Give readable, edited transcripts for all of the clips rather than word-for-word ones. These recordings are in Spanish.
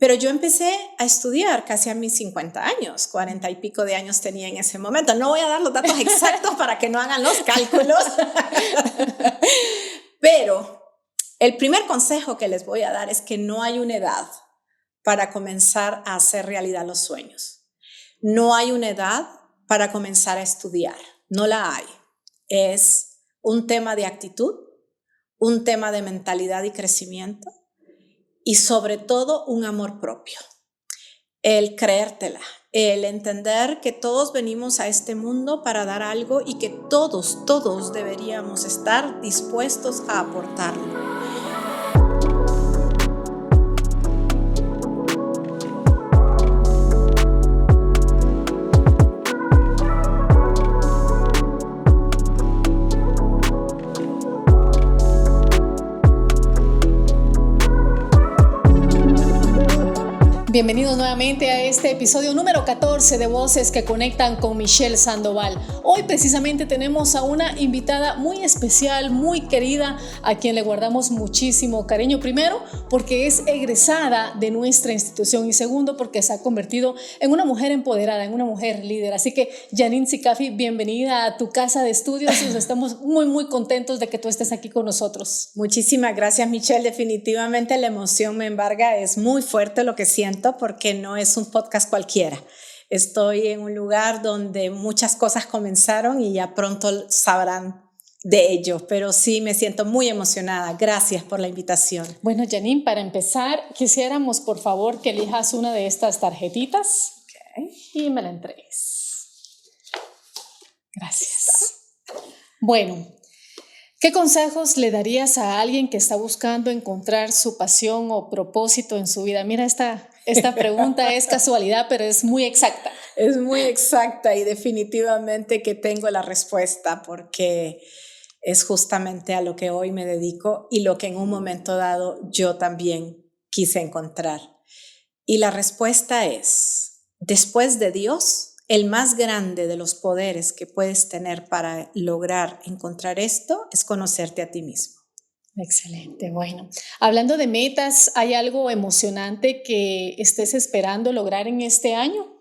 Pero yo empecé a estudiar casi a mis 50 años, 40 y pico de años tenía en ese momento. No voy a dar los datos exactos para que no hagan los cálculos, pero el primer consejo que les voy a dar es que no hay una edad para comenzar a hacer realidad los sueños. No hay una edad para comenzar a estudiar, no la hay. Es un tema de actitud, un tema de mentalidad y crecimiento y sobre todo un amor propio. El creértela, el entender que todos venimos a este mundo para dar algo y que todos deberíamos estar dispuestos a aportarlo. Bienvenidos nuevamente a este episodio número 14 de Voces que Conectan con Michelle Sandoval. Hoy precisamente tenemos a una invitada muy especial, muy querida, a quien le guardamos muchísimo cariño. Primero, porque es egresada de nuestra institución y segundo, porque se ha convertido en una mujer empoderada, en una mujer líder. Así que, Janine Sicafi, bienvenida a tu casa de estudios. Estamos muy contentos de que tú estés aquí con nosotros. Muchísimas gracias, Michelle. Definitivamente la emoción me embarga. Es muy fuerte lo que siento, porque no es un podcast cualquiera. Estoy en un lugar donde muchas cosas comenzaron y ya pronto sabrán de ello, pero sí me siento muy emocionada. Gracias por la invitación. Bueno, Janine, para empezar, quisiéramos por favor que elijas una de estas tarjetitas y me la entregues. Gracias. Bueno, ¿qué consejos le darías a alguien que está buscando encontrar su pasión o propósito en su vida? Mira, esta pregunta es casualidad, pero es muy exacta. Es muy exacta y definitivamente que tengo la respuesta porque es justamente a lo que hoy me dedico y lo que en un momento dado yo también quise encontrar. Y la respuesta es, después de Dios, el más grande de los poderes que puedes tener para lograr encontrar esto es conocerte a ti mismo. Excelente, bueno. Hablando de metas, ¿hay algo emocionante que estés esperando lograr en este año?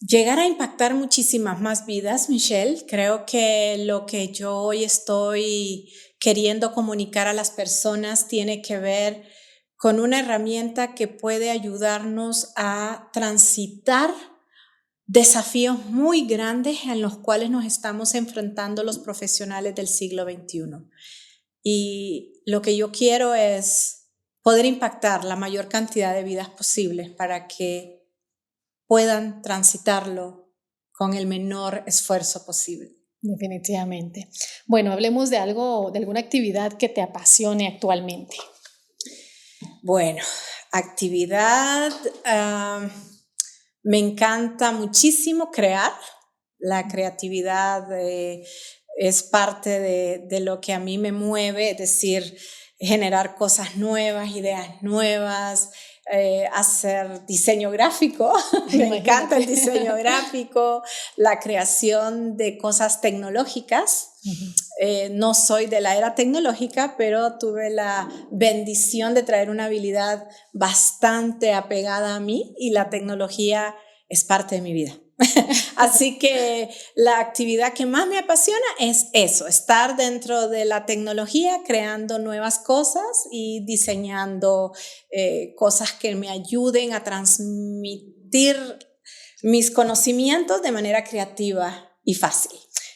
Llegar a impactar muchísimas más vidas, Michelle. Creo que lo que yo hoy estoy queriendo comunicar a las personas tiene que ver con una herramienta que puede ayudarnos a transitar desafíos muy grandes en los cuales nos estamos enfrentando los profesionales del siglo XXI. Y lo que yo quiero es poder impactar la mayor cantidad de vidas posibles para que puedan transitarlo con el menor esfuerzo posible. Definitivamente. Bueno, hablemos de algo, de alguna actividad que te apasione actualmente. Bueno, actividad, me encanta muchísimo crear. La creatividad es parte de lo que a mí me mueve, es decir, generar cosas nuevas, ideas nuevas, hacer diseño gráfico. Me encanta el diseño gráfico, la creación de cosas tecnológicas. No soy de la era tecnológica, pero tuve la bendición de traer una habilidad bastante apegada a mí y la tecnología es parte de mi vida. Así que la actividad que más me apasiona es eso, estar dentro de la tecnología, creando nuevas cosas y diseñando cosas que me ayuden a transmitir mis conocimientos de manera creativa y fácil.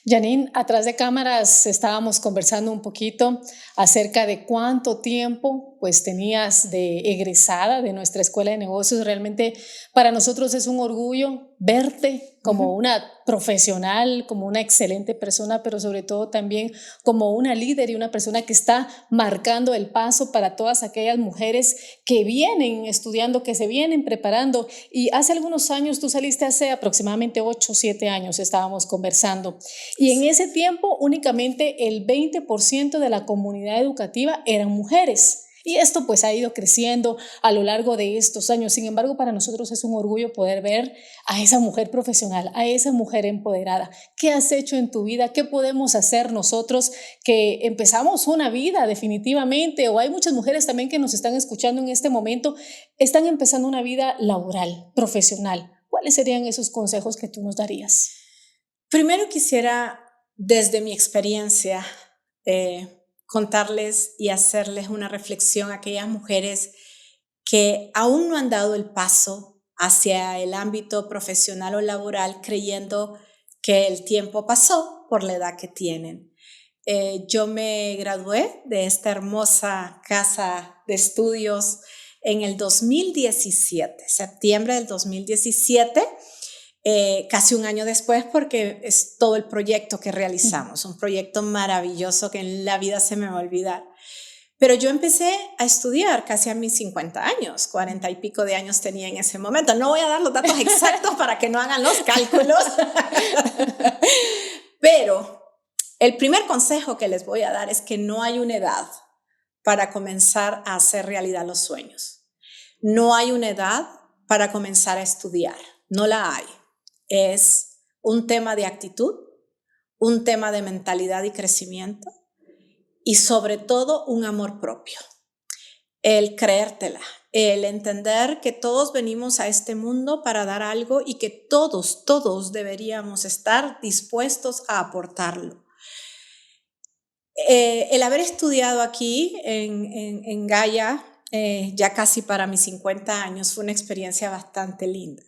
Janine, atrás de cámaras estábamos conversando un poquito acerca de cuánto tiempo pues tenías de egresada de nuestra escuela de negocios. Realmente para nosotros es un orgullo verte como una profesional, como una excelente persona, pero sobre todo también como una líder y una persona que está marcando el paso para todas aquellas mujeres que vienen estudiando, que se vienen preparando. Y hace algunos años, tú saliste hace aproximadamente 8 o 7 años, estábamos conversando. Y en ese tiempo únicamente el 20% de la comunidad educativa eran mujeres. Y esto pues ha ido creciendo a lo largo de estos años. Sin embargo, para nosotros es un orgullo poder ver a esa mujer profesional, a esa mujer empoderada. ¿Qué has hecho en tu vida? ¿Qué podemos hacer nosotros que empezamos una vida definitivamente? O hay muchas mujeres también que nos están escuchando en este momento, están empezando una vida laboral, profesional. ¿Cuáles serían esos consejos que tú nos darías? Primero quisiera, desde mi experiencia, contarles y hacerles una reflexión a aquellas mujeres que aún no han dado el paso hacia el ámbito profesional o laboral creyendo que el tiempo pasó por la edad que tienen. Yo me gradué de esta hermosa casa de estudios en el 2017, septiembre del 2017, casi un año después, porque es todo el proyecto que realizamos, un proyecto maravilloso que en la vida se me va a olvidar. Pero yo empecé a estudiar casi a mis 50 años, 40 y pico de años tenía en ese momento. No voy a dar los datos exactos para que no hagan los cálculos, pero el primer consejo que les voy a dar es que no hay una edad para comenzar a hacer realidad los sueños. No hay una edad para comenzar a estudiar, no la hay. Es un tema de actitud, un tema de mentalidad y crecimiento y sobre todo un amor propio. El creértela, el entender que todos venimos a este mundo para dar algo y que todos deberíamos estar dispuestos a aportarlo. El haber estudiado aquí en Gaia, ya casi para mis 50 años, fue una experiencia bastante linda.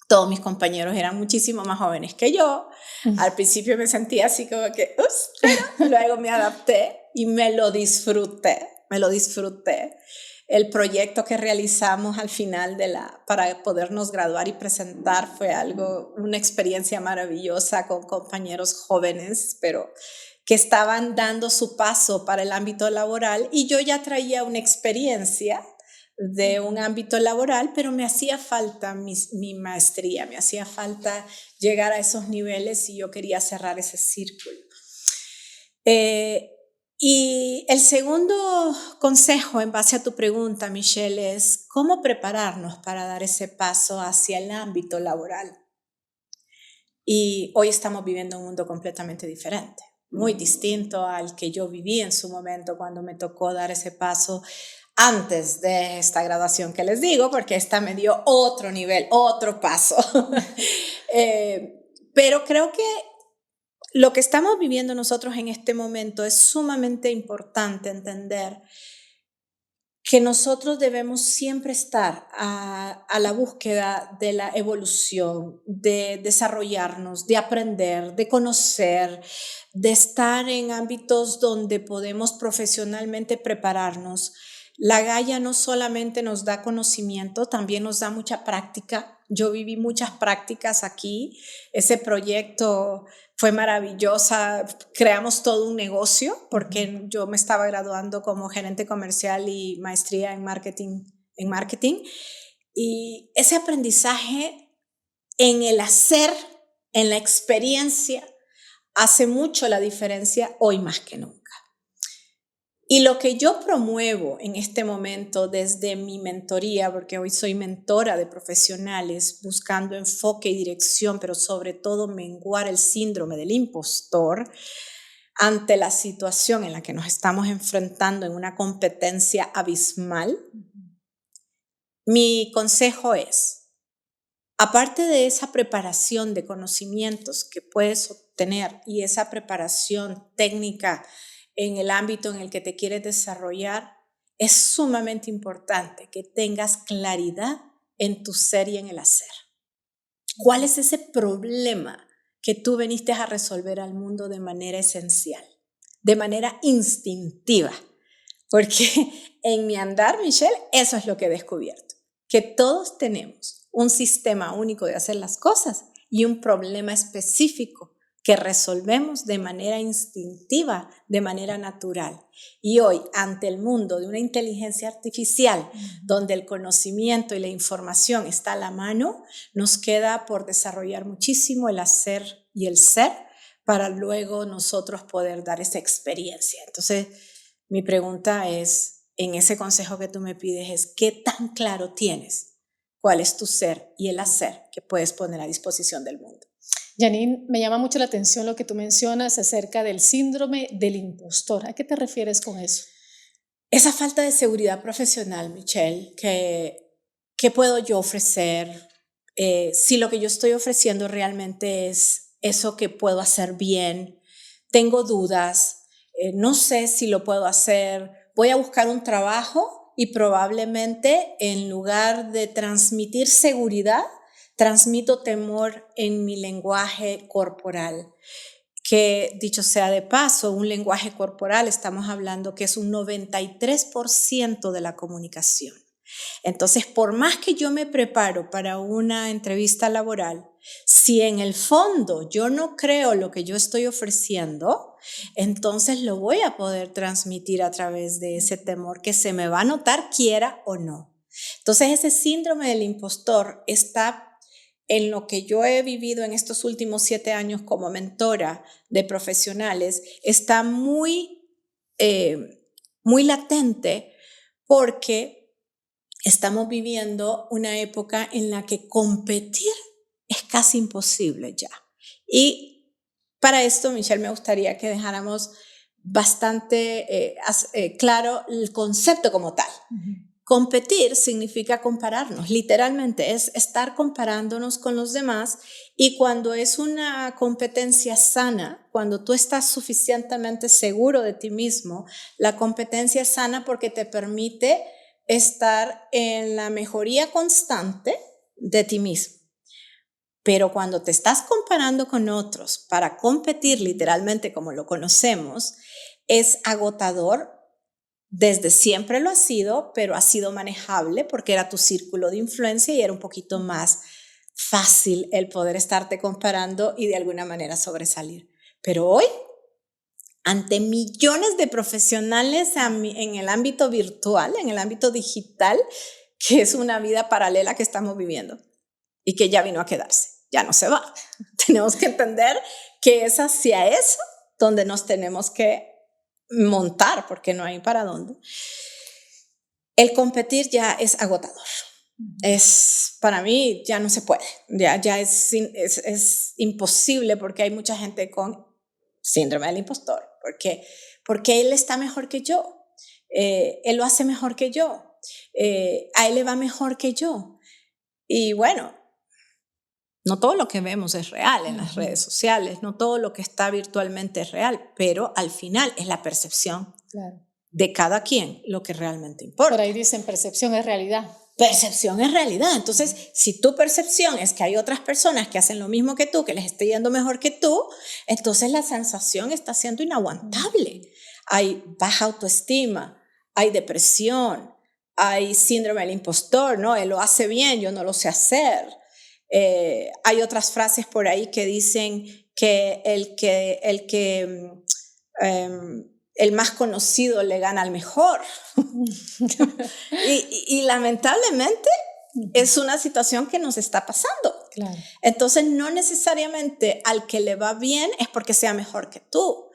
Todos mis compañeros eran muchísimo más jóvenes que yo. Al principio me sentía así como que, pero luego me adapté y me lo disfruté. El proyecto que realizamos al final para podernos graduar y presentar fue una experiencia maravillosa con compañeros jóvenes, pero que estaban dando su paso para el ámbito laboral y yo ya traía una experiencia de un ámbito laboral, pero me hacía falta mi maestría, me hacía falta llegar a esos niveles y yo quería cerrar ese círculo. Y el segundo consejo en base a tu pregunta, Michelle, es cómo prepararnos para dar ese paso hacia el ámbito laboral. Y hoy estamos viviendo un mundo completamente diferente, muy distinto al que yo viví en su momento cuando me tocó dar ese paso antes de esta graduación que les digo, porque esta me dio otro nivel, otro paso. Pero creo que lo que estamos viviendo nosotros en este momento es sumamente importante entender que nosotros debemos siempre estar a la búsqueda de la evolución, de desarrollarnos, de aprender, de conocer, de estar en ámbitos donde podemos profesionalmente prepararnos. La Gaia no solamente nos da conocimiento, también nos da mucha práctica. Yo viví muchas prácticas aquí. Ese proyecto fue maravillosa, creamos todo un negocio porque yo me estaba graduando como gerente comercial y maestría en marketing, y ese aprendizaje en el hacer, en la experiencia, hace mucho la diferencia hoy más que nunca. Y lo que yo promuevo en este momento desde mi mentoría, porque hoy soy mentora de profesionales buscando enfoque y dirección, pero sobre todo menguar el síndrome del impostor ante la situación en la que nos estamos enfrentando en una competencia abismal, mi consejo es, aparte de esa preparación de conocimientos que puedes obtener y esa preparación técnica en el ámbito en el que te quieres desarrollar, es sumamente importante que tengas claridad en tu ser y en el hacer. ¿Cuál es ese problema que tú viniste a resolver al mundo de manera esencial, de manera instintiva? Porque en mi andar, Michelle, eso es lo que he descubierto, que todos tenemos un sistema único de hacer las cosas y un problema específico que resolvemos de manera instintiva, de manera natural. Y hoy, ante el mundo de una inteligencia artificial, donde el conocimiento y la información está a la mano, nos queda por desarrollar muchísimo el hacer y el ser para luego nosotros poder dar esa experiencia. Entonces, mi pregunta es, en ese consejo que tú me pides es qué tan claro tienes cuál es tu ser y el hacer que puedes poner a disposición del mundo. Janine, me llama mucho la atención lo que tú mencionas acerca del síndrome del impostor. ¿A qué te refieres con eso? Esa falta de seguridad profesional, Michelle, ¿qué puedo yo ofrecer? Si lo que yo estoy ofreciendo realmente es eso que puedo hacer bien, tengo dudas, no sé si lo puedo hacer, voy a buscar un trabajo y probablemente en lugar de transmitir seguridad, transmito temor en mi lenguaje corporal. Que dicho sea de paso, un lenguaje corporal, estamos hablando que es un 93% de la comunicación. Entonces, por más que yo me preparo para una entrevista laboral, si en el fondo yo no creo lo que yo estoy ofreciendo, entonces lo voy a poder transmitir a través de ese temor que se me va a notar, quiera o no. Entonces, ese síndrome del impostor está en lo que yo he vivido en estos últimos 7 años como mentora de profesionales, está muy latente porque estamos viviendo una época en la que competir es casi imposible ya. Y para esto, Michelle, me gustaría que dejáramos bastante claro el concepto como tal. Competir significa compararnos, literalmente es estar comparándonos con los demás, y cuando es una competencia sana, cuando tú estás suficientemente seguro de ti mismo, la competencia es sana porque te permite estar en la mejoría constante de ti mismo. Pero cuando te estás comparando con otros para competir literalmente como lo conocemos, es agotador. Desde siempre lo ha sido, pero ha sido manejable porque era tu círculo de influencia y era un poquito más fácil el poder estarte comparando y de alguna manera sobresalir. Pero hoy, ante millones de profesionales en el ámbito virtual, en el ámbito digital, que es una vida paralela que estamos viviendo y que ya vino a quedarse, ya no se va. Tenemos que entender que es hacia eso donde nos tenemos que montar, porque no hay para dónde. El competir ya es agotador. Para mí ya no se puede, ya es imposible porque hay mucha gente con síndrome del impostor, porque él está mejor que yo, él lo hace mejor que yo, a él le va mejor que yo. Y bueno, no todo lo que vemos es real en las redes sociales, no todo lo que está virtualmente es real, pero al final es la percepción de cada quien lo que realmente importa. Por ahí dicen percepción es realidad. Percepción es realidad. Entonces, si tu percepción es que hay otras personas que hacen lo mismo que tú, que les esté yendo mejor que tú, entonces la sensación está siendo inaguantable. Hay baja autoestima, hay depresión, hay síndrome del impostor, ¿no? Él lo hace bien, yo no lo sé hacer. Hay otras frases por ahí que dicen que el más conocido le gana al mejor. y lamentablemente es una situación que nos está pasando. Claro. Entonces no necesariamente al que le va bien es porque sea mejor que tú.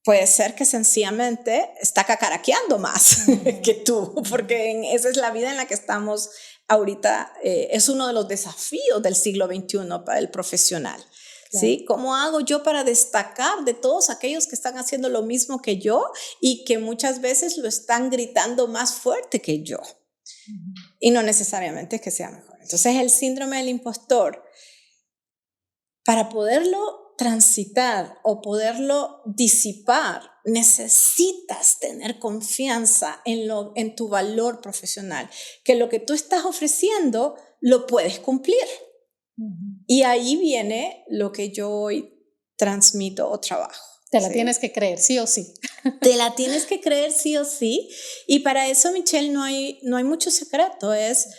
Puede ser que sencillamente está cacaraqueando más que tú, porque esa es la vida en la que estamos ahorita. Es uno de los desafíos del siglo XXI para el profesional. Claro. ¿Sí? ¿Cómo hago yo para destacar de todos aquellos que están haciendo lo mismo que yo y que muchas veces lo están gritando más fuerte que yo? Y no necesariamente es que sea mejor. Entonces el síndrome del impostor, para poderlo transitar o poderlo disipar, necesitas tener confianza en tu valor profesional, que lo que tú estás ofreciendo lo puedes cumplir. Y ahí viene lo que yo hoy transmito o trabajo. Te la tienes que creer, sí o sí. Te la tienes que creer sí o sí. Y para eso, Michelle, no hay mucho secreto. Es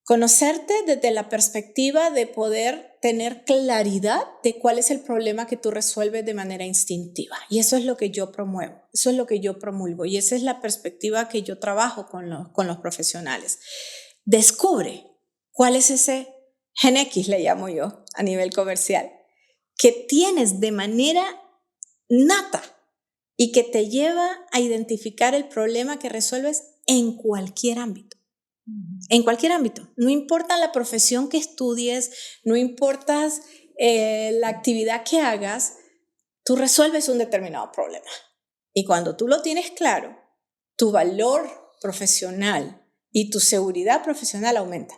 conocerte desde la perspectiva de poder tener claridad de cuál es el problema que tú resuelves de manera instintiva. Y eso es lo que yo promuevo, eso es lo que yo promulgo. Y esa es la perspectiva que yo trabajo con los profesionales. Descubre cuál es ese Gen X, le llamo yo, a nivel comercial, que tienes de manera nata y que te lleva a identificar el problema que resuelves en cualquier ámbito. En cualquier ámbito. No importa la profesión que estudies, no importa la actividad que hagas, tú resuelves un determinado problema. Y cuando tú lo tienes claro, tu valor profesional y tu seguridad profesional aumenta.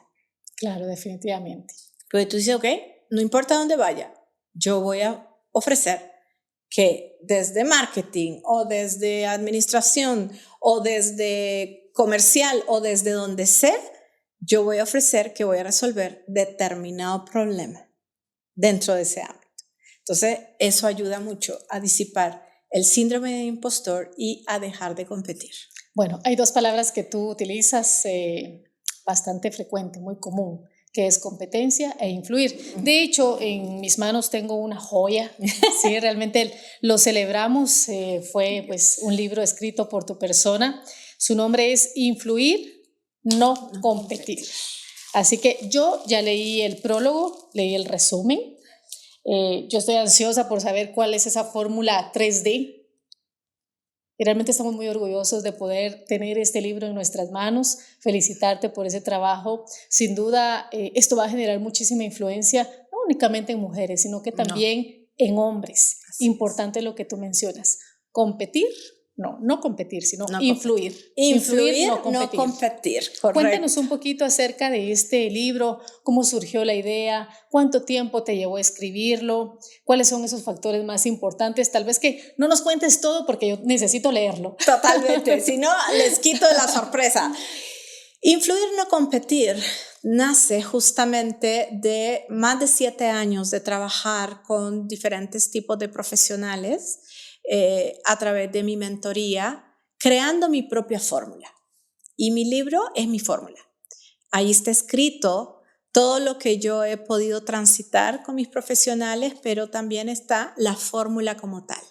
Claro, definitivamente. Porque tú dices, ok, no importa dónde vaya, yo voy a ofrecer que desde marketing o desde administración o desde comercial o desde donde sea, yo voy a ofrecer que voy a resolver determinado problema dentro de ese ámbito. Entonces, eso ayuda mucho a disipar el síndrome de impostor y a dejar de competir. Bueno, hay dos palabras que tú utilizas bastante frecuente, muy común, que es competencia e influir. De hecho, en mis manos tengo una joya, sí, realmente lo celebramos, fue pues un libro escrito por tu persona, su nombre es Influir, no competir. Así que yo ya leí el prólogo, leí el resumen, yo estoy ansiosa por saber cuál es esa fórmula 3D. Y realmente estamos muy orgullosos de poder tener este libro en nuestras manos, felicitarte por ese trabajo. Sin duda, esto va a generar muchísima influencia, no únicamente en mujeres, sino que también en hombres. Así Importante es lo que tú mencionas. Competir, no competir, sino no influir. Influir, no competir. Correcto. Cuéntanos un poquito acerca de este libro, cómo surgió la idea, cuánto tiempo te llevó a escribirlo, cuáles son esos factores más importantes. Tal vez que no nos cuentes todo porque yo necesito leerlo. Totalmente, si no les quito la sorpresa. Influir, no competir nace justamente de más de 7 años de trabajar con diferentes tipos de profesionales a través de mi mentoría, creando mi propia fórmula. Y mi libro es mi fórmula. Ahí está escrito todo lo que yo he podido transitar con mis profesionales, pero también está la fórmula como tal.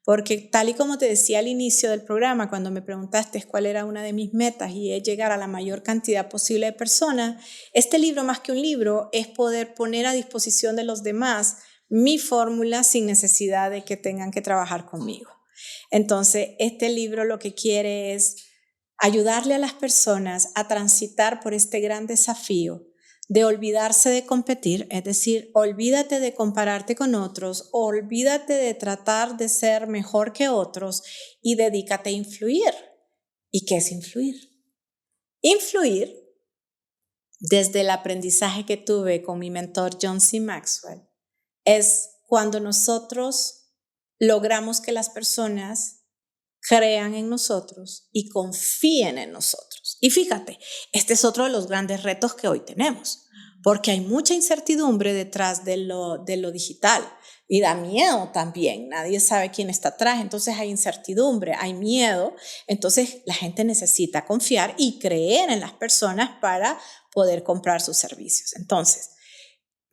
Porque tal y como te decía al inicio del programa, cuando me preguntaste cuál era una de mis metas y es llegar a la mayor cantidad posible de personas, este libro, más que un libro, es poder poner a disposición de los demás mi fórmula sin necesidad de que tengan que trabajar conmigo. Entonces, este libro lo que quiere es ayudarle a las personas a transitar por este gran desafío de olvidarse de competir, es decir, olvídate de compararte con otros, olvídate de tratar de ser mejor que otros y dedícate a influir. ¿Y qué es influir? Influir, desde el aprendizaje que tuve con mi mentor John C. Maxwell, es cuando nosotros logramos que las personas crean en nosotros y confíen en nosotros. Y fíjate, este es otro de los grandes retos que hoy tenemos, porque hay mucha incertidumbre detrás de lo digital y da miedo también. Nadie sabe quién está atrás, entonces hay incertidumbre, hay miedo. Entonces la gente necesita confiar y creer en las personas para poder comprar sus servicios. Entonces,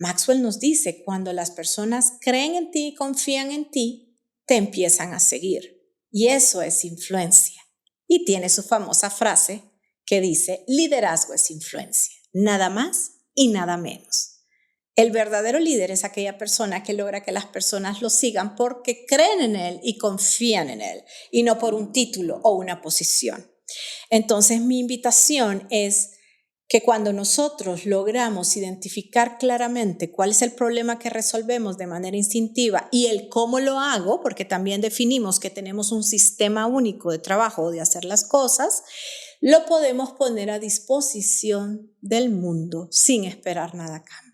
Maxwell nos dice, cuando las personas creen en ti y confían en ti, te empiezan a seguir. Y eso es influencia. Y tiene su famosa frase que dice, liderazgo es influencia, nada más y nada menos. El verdadero líder es aquella persona que logra que las personas lo sigan porque creen en él y confían en él, y no por un título o una posición. Entonces, mi invitación es que cuando nosotros logramos identificar claramente cuál es el problema que resolvemos de manera instintiva y el cómo lo hago, porque también definimos que tenemos un sistema único de trabajo de hacer las cosas, lo podemos poner a disposición del mundo sin esperar nada a cambio.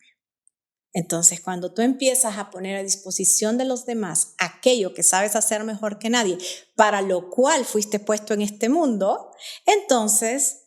Entonces, cuando tú empiezas a poner a disposición de los demás aquello que sabes hacer mejor que nadie, para lo cual fuiste puesto en este mundo, entonces,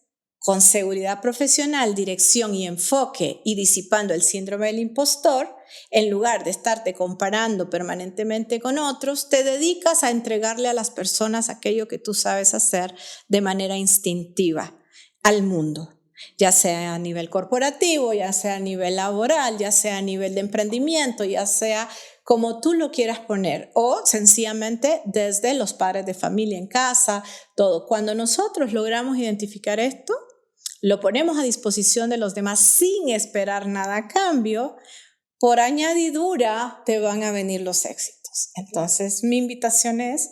con seguridad profesional, dirección y enfoque y disipando el síndrome del impostor, en lugar de estarte comparando permanentemente con otros, te dedicas a entregarle a las personas aquello que tú sabes hacer de manera instintiva al mundo, ya sea a nivel corporativo, ya sea a nivel laboral, ya sea a nivel de emprendimiento, ya sea como tú lo quieras poner, o sencillamente desde los padres de familia en casa, todo. Cuando nosotros logramos identificar esto, lo ponemos a disposición de los demás sin esperar nada a cambio, por añadidura te van a venir los éxitos. Entonces, mi invitación es,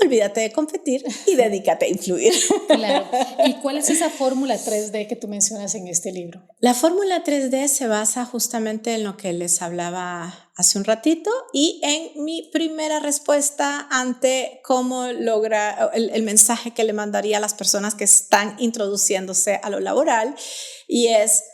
olvídate de competir y dedícate a influir. Claro. ¿Y cuál es esa fórmula 3D que tú mencionas en este libro? La fórmula 3D se basa justamente en lo que les hablaba hace un ratito y en mi primera respuesta ante cómo lograr el mensaje que le mandaría a las personas que están introduciéndose a lo laboral, y es: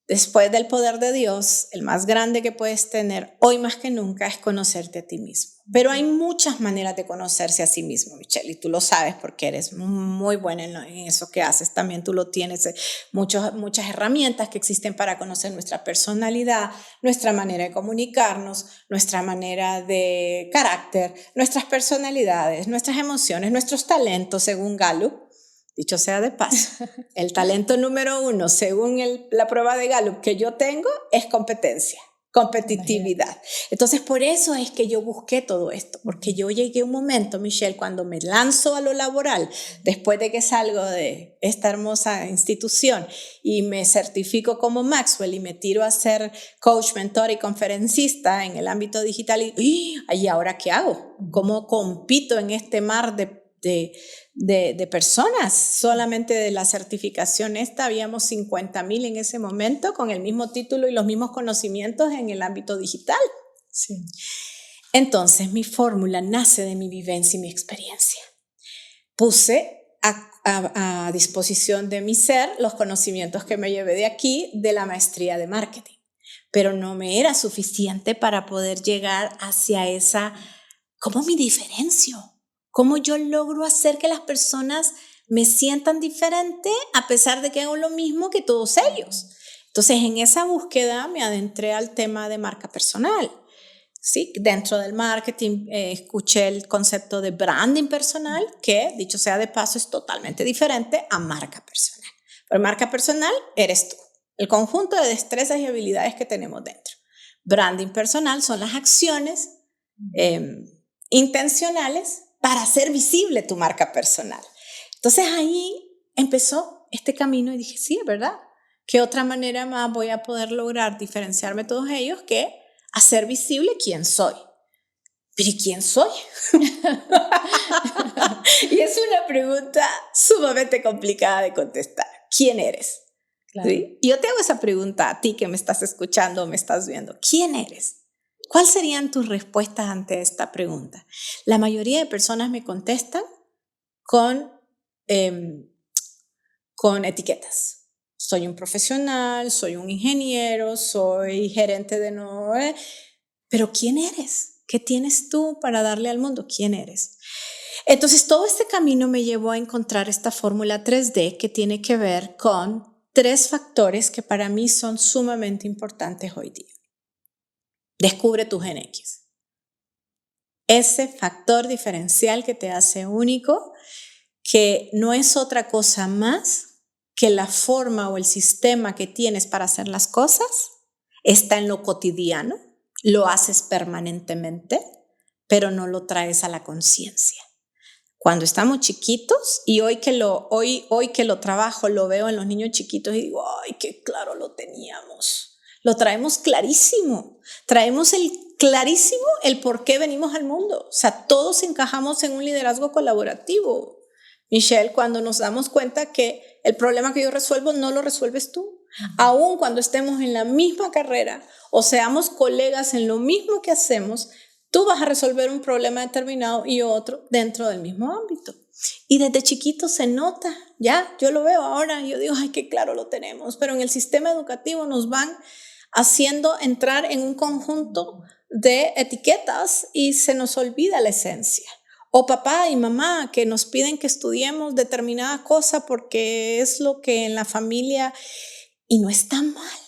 después del poder de Dios, el más grande que puedes tener hoy más que nunca es conocerte a ti mismo. Pero hay muchas maneras de conocerse a sí mismo, Michelle, y tú lo sabes porque eres muy buena en eso que haces. También tú lo tienes, muchas herramientas que existen para conocer nuestra personalidad, nuestra manera de comunicarnos, nuestra manera de carácter, nuestras personalidades, nuestras emociones, nuestros talentos, según Gallup. Dicho sea de paso, el talento número 1, según la prueba de Gallup que yo tengo, es competencia, competitividad. Entonces, por eso es que yo busqué todo esto, porque yo llegué a un momento, Michelle, cuando me lanzo a lo laboral, después de que salgo de esta hermosa institución y me certifico como Maxwell y me tiro a ser coach, mentor y conferencista en el ámbito digital, ¿y ahora qué hago? ¿Cómo compito en este mar de personas? Solamente de la certificación esta habíamos 50,000 en ese momento con el mismo título y los mismos conocimientos en el ámbito digital. Sí. Entonces mi fórmula nace de mi vivencia y mi experiencia. Puse a disposición de mi ser los conocimientos que me llevé de aquí, de la maestría de marketing, pero no me era suficiente para poder llegar hacia esa, ¿cómo me diferencio? ¿Cómo yo logro hacer que las personas me sientan diferente a pesar de que hago lo mismo que todos ellos? Entonces, en esa búsqueda me adentré al tema de marca personal. ¿Sí? Dentro del marketing escuché el concepto de branding personal, que, dicho sea de paso, es totalmente diferente a marca personal. Pero marca personal eres tú, el conjunto de destrezas y habilidades que tenemos dentro. Branding personal son las acciones intencionales para hacer visible tu marca personal. Entonces ahí empezó este camino y dije, sí, es verdad. ¿Qué otra manera más voy a poder lograr diferenciarme de todos ellos que hacer visible quién soy? ¿Pero y quién soy? Y es una pregunta sumamente complicada de contestar. ¿Quién eres? Claro. ¿Sí? Yo te hago esa pregunta a ti que me estás escuchando o me estás viendo. ¿Quién eres? ¿Cuáles serían tus respuestas ante esta pregunta? La mayoría de personas me contestan con etiquetas. Soy un profesional, soy un ingeniero, soy gerente de no. Pero ¿quién eres? ¿Qué tienes tú para darle al mundo? ¿Quién eres? Entonces, todo este camino me llevó a encontrar esta fórmula 3D que tiene que ver con 3 factores que para mí son sumamente importantes hoy día. Descubre tu Gen X. Ese factor diferencial que te hace único, que no es otra cosa más que la forma o el sistema que tienes para hacer las cosas, está en lo cotidiano, lo haces permanentemente, pero no lo traes a la conciencia. Cuando estamos chiquitos, y hoy que lo trabajo, lo veo en los niños chiquitos y digo, ¡ay, qué claro lo teníamos! Lo traemos clarísimo. Traemos clarísimo el por qué venimos al mundo. O sea, todos encajamos en un liderazgo colaborativo. Michelle, cuando nos damos cuenta que el problema que yo resuelvo no lo resuelves tú. Aún cuando estemos en la misma carrera o seamos colegas en lo mismo que hacemos, tú vas a resolver un problema determinado y otro dentro del mismo ámbito. Y desde chiquito se nota, ya, yo lo veo ahora, yo digo, ay, qué claro lo tenemos, pero en el sistema educativo nos van haciendo entrar en un conjunto de etiquetas y se nos olvida la esencia. O papá y mamá que nos piden que estudiemos determinada cosa porque es lo que en la familia, y no está mal,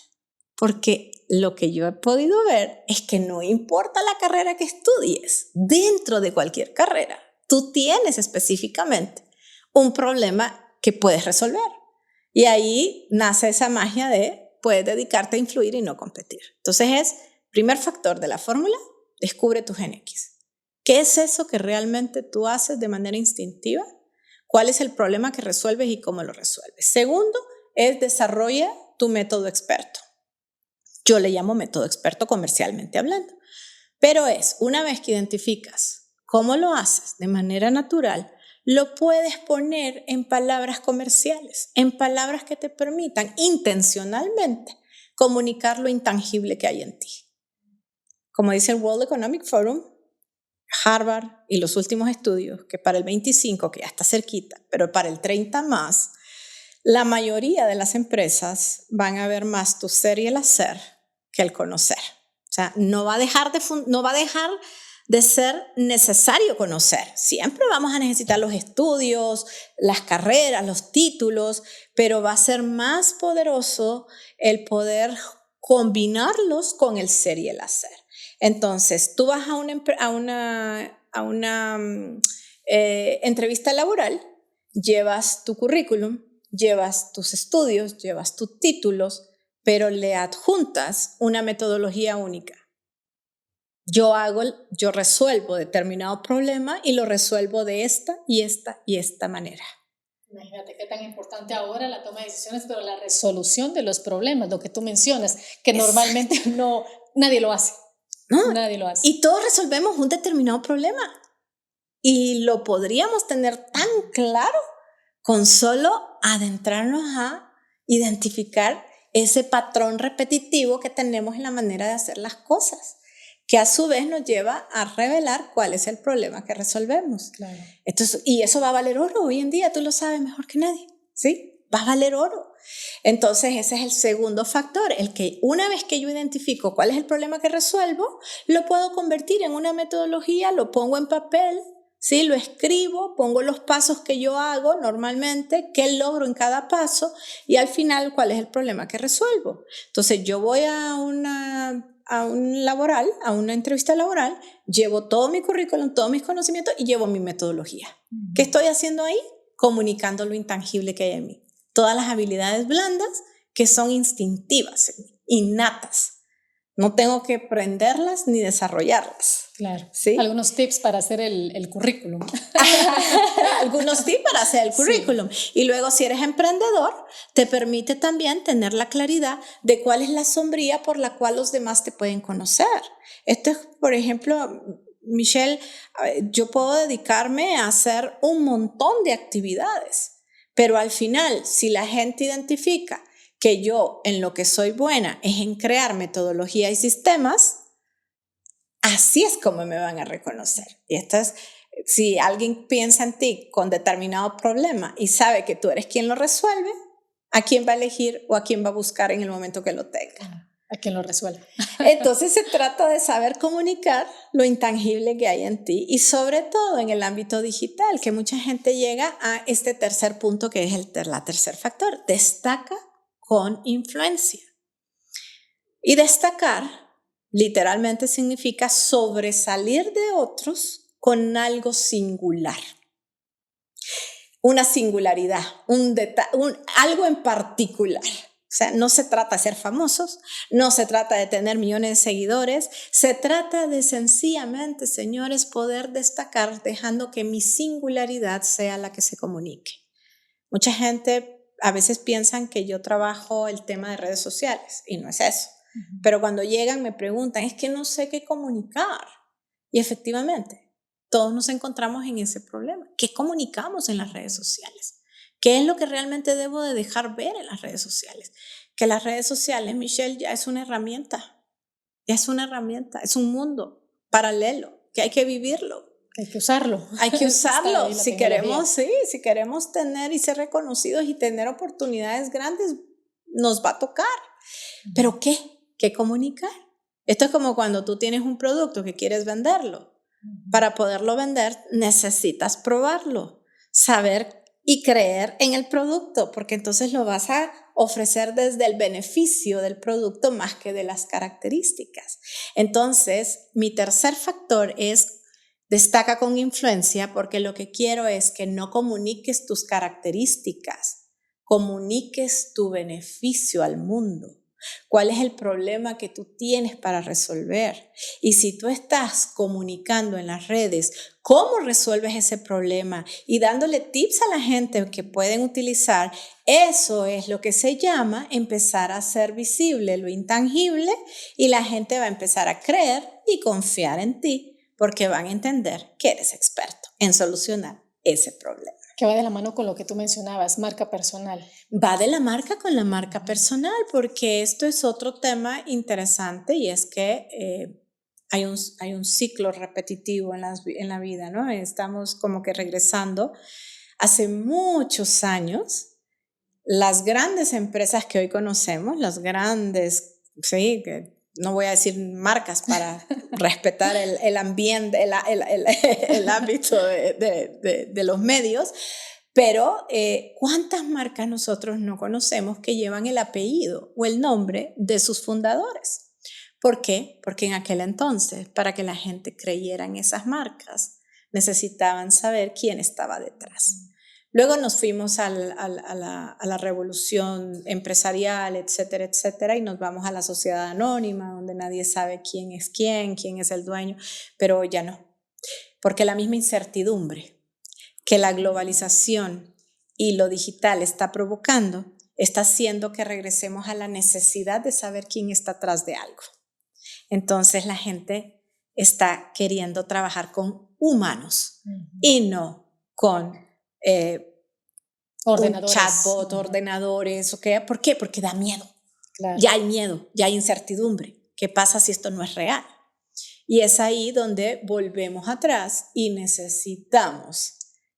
porque lo que yo he podido ver es que no importa la carrera que estudies, dentro de cualquier carrera, tú tienes específicamente un problema que puedes resolver. Y ahí nace esa magia de puedes dedicarte a influir y no competir. Entonces es, primer factor de la fórmula, descubre tu Gen X. ¿Qué es eso que realmente tú haces de manera instintiva? ¿Cuál es el problema que resuelves y cómo lo resuelves? Segundo, es desarrolla tu método experto. Yo le llamo método experto comercialmente hablando. Pero es, una vez que identificas ¿Cómo lo haces? De manera natural. Lo puedes poner en palabras comerciales, en palabras que te permitan intencionalmente comunicar lo intangible que hay en ti. Como dice el World Economic Forum, Harvard y los últimos estudios, que para el 25, que ya está cerquita, pero para el 30 más, la mayoría de las empresas van a ver más tu ser y el hacer que el conocer. O sea, no va a dejar de ser necesario conocer. Siempre vamos a necesitar los estudios, las carreras, los títulos, pero va a ser más poderoso el poder combinarlos con el ser y el hacer. Entonces, tú vas a una entrevista laboral, llevas tu currículum, llevas tus estudios, llevas tus títulos, pero le adjuntas una metodología única. Yo resuelvo determinado problema y lo resuelvo de esta y esta y esta manera. Imagínate qué tan importante ahora la toma de decisiones, pero la resolución de los problemas, lo que tú mencionas, que normalmente nadie lo hace. No, nadie lo hace. Y todos resolvemos un determinado problema. Y lo podríamos tener tan claro con solo adentrarnos a identificar ese patrón repetitivo que tenemos en la manera de hacer las cosas, que a su vez nos lleva a revelar cuál es el problema que resolvemos. Claro. Entonces, y eso va a valer oro hoy en día, tú lo sabes mejor que nadie, ¿sí? Va a valer oro. Entonces, ese es el segundo factor, el que una vez que yo identifico cuál es el problema que resuelvo, lo puedo convertir en una metodología, lo pongo en papel, ¿sí? Lo escribo, pongo los pasos que yo hago normalmente, qué logro en cada paso y al final cuál es el problema que resuelvo. Entonces yo voy a una entrevista laboral, llevo todo mi currículum, todos mis conocimientos y llevo mi metodología. ¿Qué estoy haciendo ahí? Comunicando lo intangible que hay en mí. Todas las habilidades blandas que son instintivas, innatas. No tengo que aprenderlas ni desarrollarlas. Claro. ¿Sí? Algunos tips para hacer el currículum. Algunos tips para hacer el currículum. Sí. Y luego, si eres emprendedor, te permite también tener la claridad de cuál es la sombría por la cual los demás te pueden conocer. Esto es, por ejemplo, Michelle, yo puedo dedicarme a hacer un montón de actividades, pero al final, si la gente identifica que yo en lo que soy buena es en crear metodología y sistemas, así es como me van a reconocer. Y esto es, si alguien piensa en ti con determinado problema y sabe que tú eres quien lo resuelve, ¿a quién va a elegir o a quién va a buscar en el momento que lo tenga? A quien lo resuelva. Entonces se trata de saber comunicar lo intangible que hay en ti y sobre todo en el ámbito digital, que mucha gente llega a este tercer punto que es el tercer factor, destaca con influencia. Y destacar literalmente significa sobresalir de otros con algo singular. Una singularidad, algo en particular. O sea, no se trata de ser famosos, no se trata de tener millones de seguidores, se trata de sencillamente, señores, poder destacar dejando que mi singularidad sea la que se comunique. Mucha gente a veces piensan que yo trabajo el tema de redes sociales y no es eso. Pero cuando llegan me preguntan, es que no sé qué comunicar. Y efectivamente, todos nos encontramos en ese problema. ¿Qué comunicamos en las redes sociales? ¿Qué es lo que realmente debo de dejar ver en las redes sociales? Que las redes sociales, Michelle, ya es una herramienta. Ya es una herramienta, es un mundo paralelo que hay que vivirlo. Hay que usarlo. Hay que usarlo. Si queremos tener y ser reconocidos y tener oportunidades grandes, nos va a tocar. ¿Pero qué? ¿Qué comunicar? Esto es como cuando tú tienes un producto que quieres venderlo. Para poderlo vender necesitas probarlo, saber y creer en el producto, porque entonces lo vas a ofrecer desde el beneficio del producto más que de las características. Entonces, mi tercer factor es destaca con influencia, porque lo que quiero es que no comuniques tus características, comuniques tu beneficio al mundo. ¿Cuál es el problema que tú tienes para resolver? Y si tú estás comunicando en las redes cómo resuelves ese problema y dándole tips a la gente que pueden utilizar, eso es lo que se llama empezar a hacer visible lo intangible y la gente va a empezar a creer y confiar en ti porque van a entender que eres experto en solucionar ese problema. Que va de la mano con lo que tú mencionabas, marca personal. Va de la marca con la marca personal, porque esto es otro tema interesante y es que hay un ciclo repetitivo en la vida, ¿no? Estamos como que regresando. Hace muchos años, las grandes empresas que hoy conocemos, las grandes, sí, que no voy a decir marcas para respetar el ambiente, el ámbito de los medios, pero ¿cuántas marcas nosotros no conocemos que llevan el apellido o el nombre de sus fundadores? ¿Por qué? Porque en aquel entonces, para que la gente creyera en esas marcas, necesitaban saber quién estaba detrás. Luego nos fuimos a la revolución empresarial, etcétera, etcétera, y nos vamos a la sociedad anónima, donde nadie sabe quién es el dueño, pero ya no, porque la misma incertidumbre que la globalización y lo digital está provocando, está haciendo que regresemos a la necesidad de saber quién está atrás de algo. Entonces la gente está queriendo trabajar con humanos y no con ordenadores. Un chatbot, ordenadores, ¿okay? ¿Por qué? Porque da miedo. Claro. Ya hay miedo, ya hay incertidumbre. ¿Qué pasa si esto no es real? Y es ahí donde volvemos atrás y necesitamos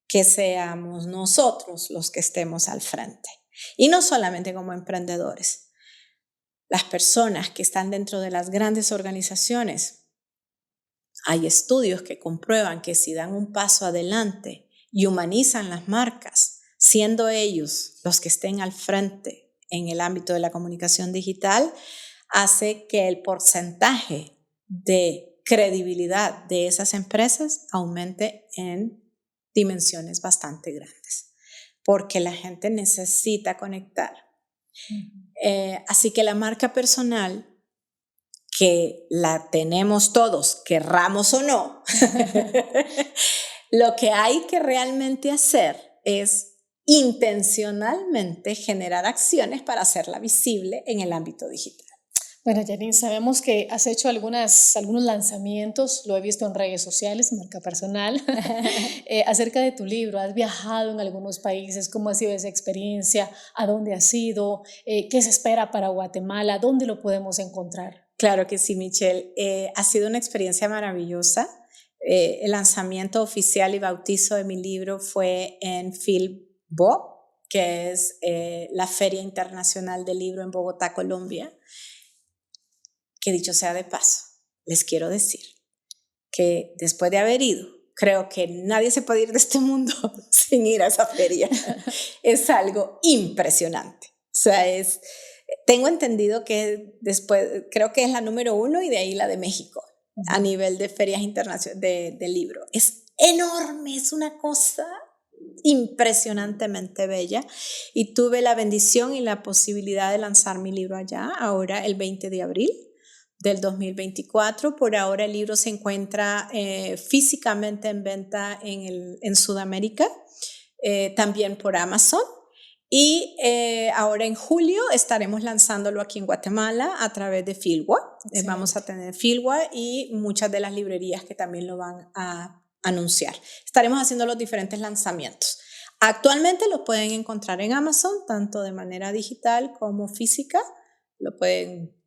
que seamos nosotros los que estemos al frente. Y no solamente como emprendedores. Las personas que están dentro de las grandes organizaciones, hay estudios que comprueban que si dan un paso adelante y humanizan las marcas, siendo ellos los que estén al frente en el ámbito de la comunicación digital, hace que el porcentaje de credibilidad de esas empresas aumente en dimensiones bastante grandes, porque la gente necesita conectar. Así que la marca personal, que la tenemos todos, querramos o no, lo que hay que realmente hacer es intencionalmente generar acciones para hacerla visible en el ámbito digital. Bueno, Janine, sabemos que has hecho algunos lanzamientos, lo he visto en redes sociales, marca personal, acerca de tu libro. Has viajado en algunos países, ¿cómo ha sido esa experiencia? ¿A dónde has ido? ¿Qué se espera para Guatemala? ¿Dónde lo podemos encontrar? Claro que sí, Michelle. Ha sido una experiencia maravillosa. El lanzamiento oficial y bautizo de mi libro fue en Filbo, que es la Feria Internacional del Libro en Bogotá, Colombia. Que dicho sea de paso, les quiero decir que después de haber ido, creo que nadie se puede ir de este mundo sin ir a esa feria. Es algo impresionante. O sea, tengo entendido que después, creo que es la número 1 y de ahí la de México, a nivel de ferias internacionales de libro. Es enorme, es una cosa impresionantemente bella, y tuve la bendición y la posibilidad de lanzar mi libro allá, ahora el 20 de abril del 2024. Por ahora el libro se encuentra físicamente en venta en Sudamérica, también por Amazon. Y ahora en julio estaremos lanzándolo aquí en Guatemala a través de Filwa. Vamos a tener Filwa y muchas de las librerías que también lo van a anunciar. Estaremos haciendo los diferentes lanzamientos. Actualmente lo pueden encontrar en Amazon, tanto de manera digital como física. Lo pueden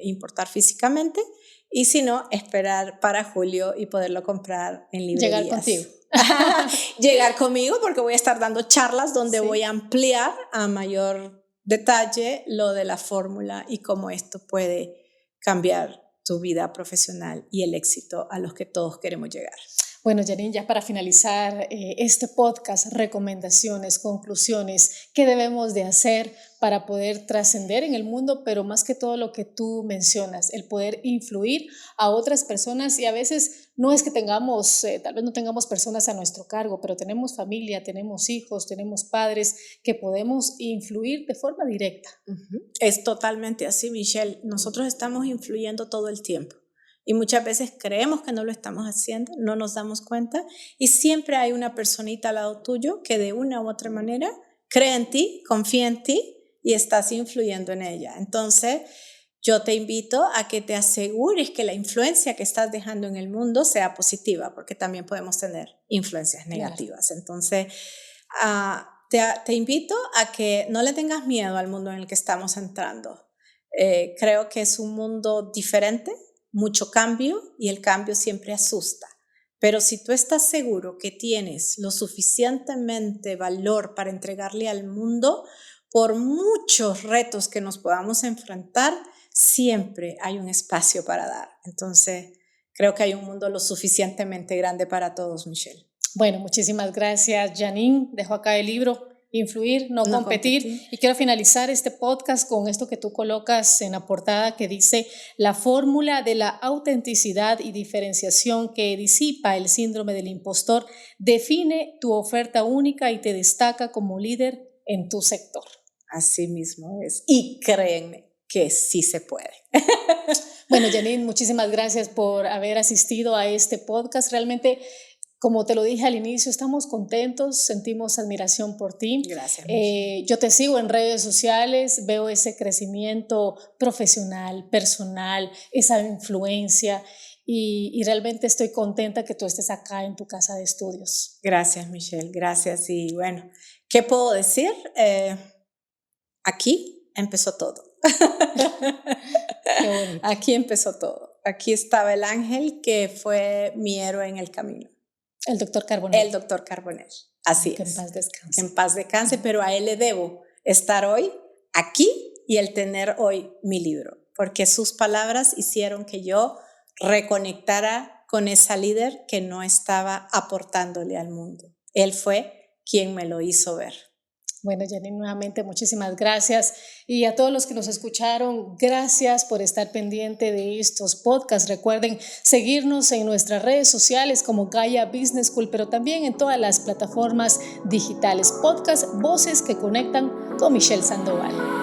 importar físicamente, y si no, esperar para julio y poderlo comprar en librerías. Llegar contigo. Llegar conmigo, porque voy a estar dando charlas donde voy a ampliar a mayor detalle lo de la fórmula y cómo esto puede cambiar tu vida profesional y el éxito a los que todos queremos llegar. Bueno, Janine, ya para finalizar este podcast, recomendaciones, conclusiones, ¿qué debemos de hacer para poder trascender en el mundo? Pero más que todo lo que tú mencionas, el poder influir a otras personas, y a veces no es que tengamos, tal vez no tengamos personas a nuestro cargo, pero tenemos familia, tenemos hijos, tenemos padres que podemos influir de forma directa. Es totalmente así, Michelle. Nosotros estamos influyendo todo el tiempo. Y muchas veces creemos que no lo estamos haciendo, no nos damos cuenta, y siempre hay una personita al lado tuyo que de una u otra manera cree en ti, confía en ti y estás influyendo en ella. Entonces, yo te invito a que te asegures que la influencia que estás dejando en el mundo sea positiva, porque también podemos tener influencias negativas. Claro. Entonces, te invito a que no le tengas miedo al mundo en el que estamos entrando. Creo que es un mundo diferente, mucho cambio, y el cambio siempre asusta. Pero si tú estás seguro que tienes lo suficientemente valor para entregarle al mundo, por muchos retos que nos podamos enfrentar, siempre hay un espacio para dar. Entonces, creo que hay un mundo lo suficientemente grande para todos, Michelle. Bueno, muchísimas gracias, Janine. Dejo acá el libro, Influir, no competir. Y quiero finalizar este podcast con esto que tú colocas en la portada que dice: la fórmula de la autenticidad y diferenciación que disipa el síndrome del impostor define tu oferta única y te destaca como líder en tu sector. Así mismo es. Y créenme que sí se puede. Bueno, Janine, muchísimas gracias por haber asistido a este podcast. Realmente, como te lo dije al inicio, estamos contentos, sentimos admiración por ti. Gracias. Yo te sigo en redes sociales, veo ese crecimiento profesional, personal, esa influencia, y realmente estoy contenta que tú estés acá en tu casa de estudios. Gracias, Michelle, gracias. Y bueno, ¿qué puedo decir? Aquí empezó todo. Qué bonito. Aquí empezó todo. Aquí estaba el ángel que fue mi héroe en el camino. El doctor Carbonell. El doctor Carbonell, así que es. En paz descanse. Que en paz descanse, pero a él le debo estar hoy aquí y el tener hoy mi libro, porque sus palabras hicieron que yo reconectara con esa líder que no estaba aportándole al mundo. Él fue quien me lo hizo ver. Bueno, Janine, nuevamente muchísimas gracias, y a todos los que nos escucharon, gracias por estar pendiente de estos podcasts. Recuerden seguirnos en nuestras redes sociales como Gaia Business School, pero también en todas las plataformas digitales. Podcast Voces que Conectan con Michelle Sandoval.